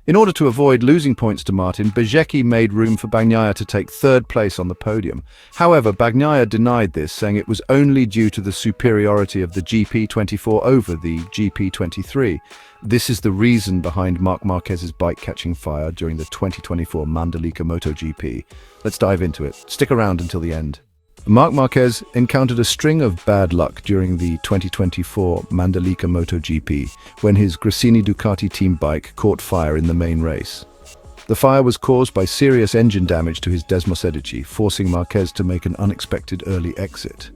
In order to avoid losing points to Martin, Bezzecchi made room for Bagnaia to take third place on the podium. However, Bagnaia denied this, saying it was only due to the superiority of the GP24 over the GP23. This is the reason behind Marc Marquez's bike catching fire during the 2024 Mandalika MotoGP. Let's dive into it. Stick around until the end. Marc Marquez encountered a string of bad luck during the 2024 Mandalika MotoGP when his Gresini Ducati team bike caught fire in the main race. The fire was caused by serious engine damage to his Bezzecchi, forcing Marquez to make an unexpected early exit.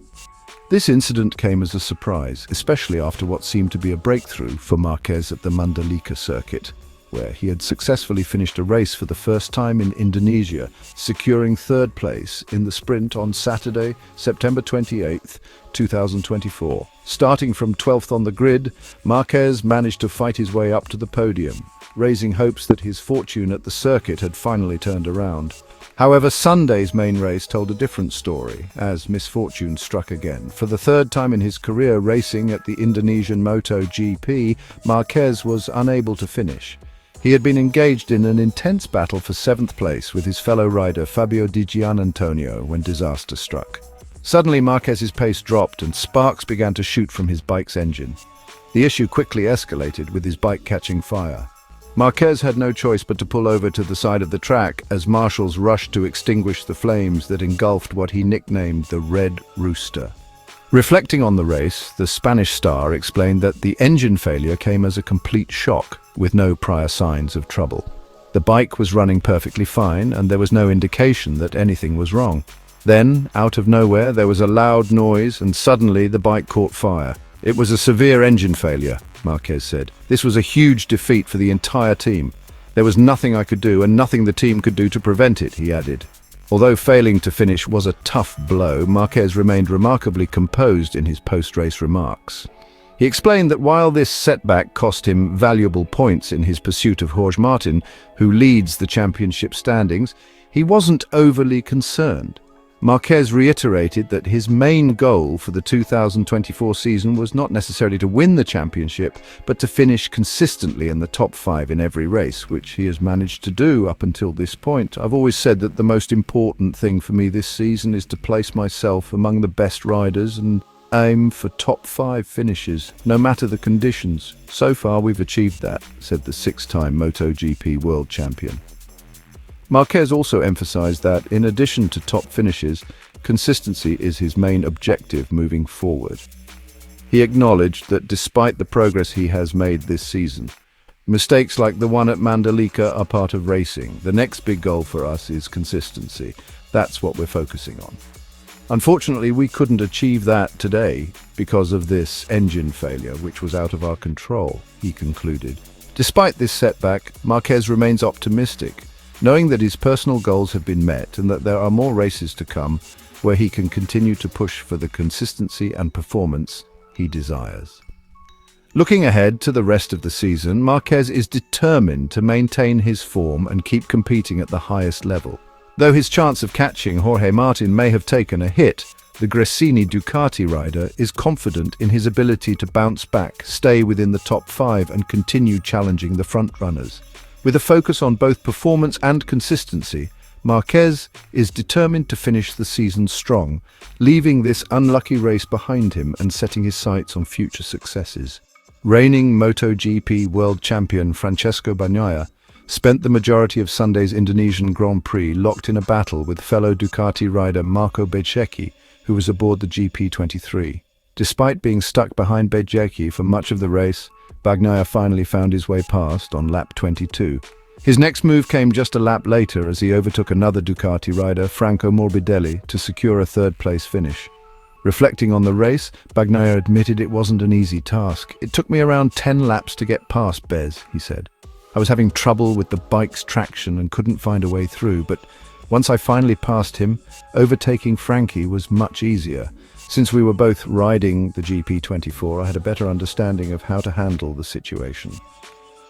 This incident came as a surprise, especially after what seemed to be a breakthrough for Marquez at the Mandalika circuit, where he had successfully finished a race for the first time in Indonesia, securing third place in the sprint on Saturday, September 28, 2024. Starting from 12th on the grid, Marquez managed to fight his way up to the podium, raising hopes that his fortune at the circuit had finally turned around. However, Sunday's main race told a different story, as misfortune struck again. For the third time in his career racing at the Indonesian MotoGP, Marquez was unable to finish. He had been engaged in an intense battle for 7th place with his fellow rider Fabio Di Gianantonio when disaster struck. Suddenly, Marquez's pace dropped and sparks began to shoot from his bike's engine. The issue quickly escalated with his bike catching fire. Marquez had no choice but to pull over to the side of the track as marshals rushed to extinguish the flames that engulfed what he nicknamed the Red Rooster. Reflecting on the race, the Spanish star explained that the engine failure came as a complete shock, with no prior signs of trouble. The bike was running perfectly fine, and there was no indication that anything was wrong. Then, out of nowhere, there was a loud noise, and suddenly the bike caught fire. It was a severe engine failure, Marquez said. This was a huge defeat for the entire team. There was nothing I could do, and nothing the team could do to prevent it, he added. Although failing to finish was a tough blow, Marquez remained remarkably composed in his post-race remarks. He explained that while this setback cost him valuable points in his pursuit of Jorge Martin, who leads the championship standings, he wasn't overly concerned. Marquez reiterated that his main goal for the 2024 season was not necessarily to win the championship, but to finish consistently in the top 5 in every race, which he has managed to do up until this point. I've always said that the most important thing for me this season is to place myself among the best riders and aim for top 5 finishes, no matter the conditions. So far we've achieved that, said the 6-time MotoGP world champion. Marquez also emphasized that, in addition to top finishes, consistency is his main objective moving forward. He acknowledged that despite the progress he has made this season, mistakes like the one at Mandalika are part of racing. The next big goal for us is consistency. That's what we're focusing on. Unfortunately, we couldn't achieve that today because of this engine failure, which was out of our control, he concluded. Despite this setback, Marquez remains optimistic, knowing that his personal goals have been met and that there are more races to come where he can continue to push for the consistency and performance he desires. Looking ahead to the rest of the season, Marquez is determined to maintain his form and keep competing at the highest level. Though his chance of catching Jorge Martin may have taken a hit, the Gresini Ducati rider is confident in his ability to bounce back, stay within the top 5 and continue challenging the frontrunners. With a focus on both performance and consistency, Marquez is determined to finish the season strong, leaving this unlucky race behind him and setting his sights on future successes. Reigning MotoGP world champion Francesco Bagnaia spent the majority of Sunday's Indonesian Grand Prix locked in a battle with fellow Ducati rider Marco Bezzecchi, who was aboard the GP23. Despite being stuck behind Bezzecchi for much of the race, Bagnaia finally found his way past on lap 22. His next move came just a lap later as he overtook another Ducati rider, Franco Morbidelli, to secure a third-place finish. Reflecting on the race, Bagnaia admitted it wasn't an easy task. "It took me around 10 laps to get past Bez," he said. "I was having trouble with the bike's traction and couldn't find a way through, but once I finally passed him, overtaking Frankie was much easier. Since we were both riding the GP24, I had a better understanding of how to handle the situation."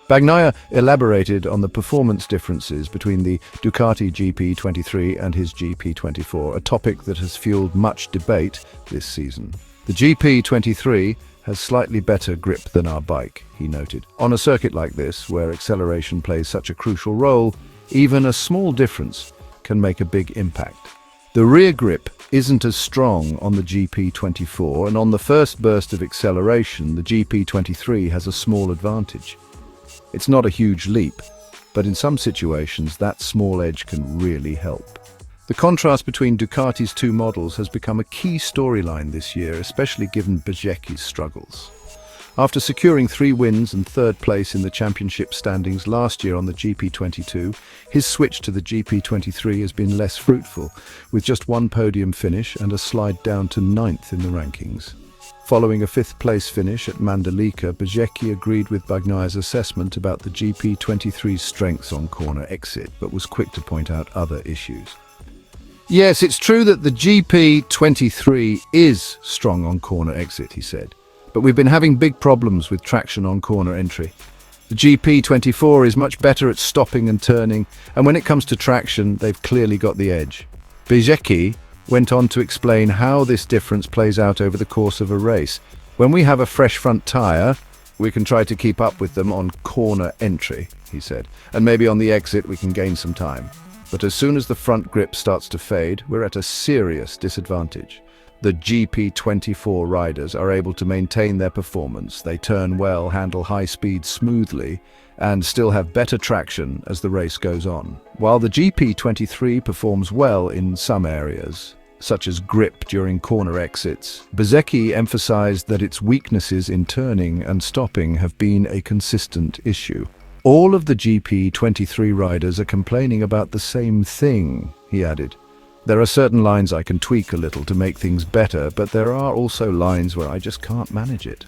Bagnaia elaborated on the performance differences between the Ducati GP23 and his GP24, a topic that has fueled much debate this season. The GP23 has slightly better grip than our bike, he noted. On a circuit like this, where acceleration plays such a crucial role, even a small difference can make a big impact. The rear grip isn't as strong on the GP24, and on the first burst of acceleration, the GP23 has a small advantage. It's not a huge leap, but in some situations, that small edge can really help. The contrast between Ducati's two models has become a key storyline this year, especially given Bezzecchi's struggles. After securing 3 wins and 3rd place in the championship standings last year on the GP22, his switch to the GP23 has been less fruitful, with just 1 podium finish and a slide down to 9th in the rankings. Following a 5th place finish at Mandalika, Bezzecchi agreed with Bagnaia's assessment about the GP23's strengths on corner exit, but was quick to point out other issues. Yes, it's true that the GP23 is strong on corner exit, he said. But we've been having big problems with traction on corner entry. The GP24 is much better at stopping and turning, and when it comes to traction, they've clearly got the edge. Bezzecchi went on to explain how this difference plays out over the course of a race. When we have a fresh front tyre, we can try to keep up with them on corner entry, he said, and maybe on the exit we can gain some time. But as soon as the front grip starts to fade, we're at a serious disadvantage. The GP24 riders are able to maintain their performance. They turn well, handle high speed smoothly, and still have better traction as the race goes on. While the GP23 performs well in some areas, such as grip during corner exits, Bezzecchi emphasized that its weaknesses in turning and stopping have been a consistent issue. All of the GP23 riders are complaining about the same thing, he added. There are certain lines I can tweak a little to make things better, but there are also lines where I just can't manage it.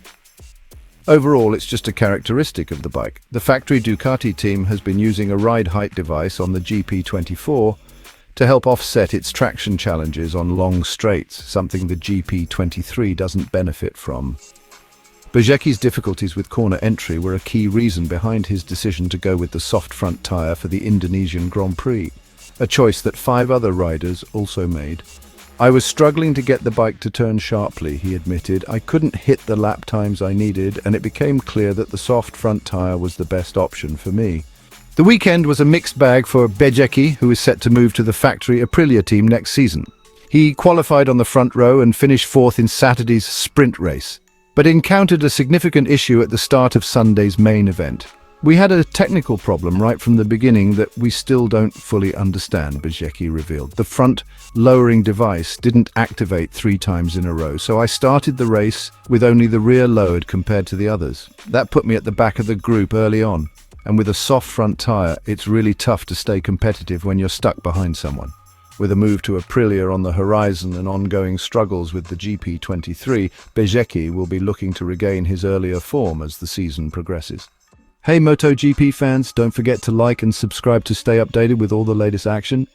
Overall, it's just a characteristic of the bike. The factory Ducati team has been using a ride height device on the GP24 to help offset its traction challenges on long straights, something the GP23 doesn't benefit from. Bezzecchi's difficulties with corner entry were a key reason behind his decision to go with the soft front tyre for the Indonesian Grand Prix, a choice that 5 other riders also made. I was struggling to get the bike to turn sharply, he admitted. I couldn't hit the lap times I needed, and it became clear that the soft front tyre was the best option for me. The weekend was a mixed bag for Bezzecchi, who is set to move to the factory Aprilia team next season. He qualified on the front row and finished 4th in Saturday's sprint race, but encountered a significant issue at the start of Sunday's main event. We had a technical problem right from the beginning that we still don't fully understand, Bezzecchi revealed. The front lowering device didn't activate 3 times in a row, so I started the race with only the rear lowered compared to the others. That put me at the back of the group early on, and with a soft front tyre, it's really tough to stay competitive when you're stuck behind someone. With a move to Aprilia on the horizon and ongoing struggles with the GP23, Bezzecchi will be looking to regain his earlier form as the season progresses. Hey MotoGP fans, don't forget to like and subscribe to stay updated with all the latest action.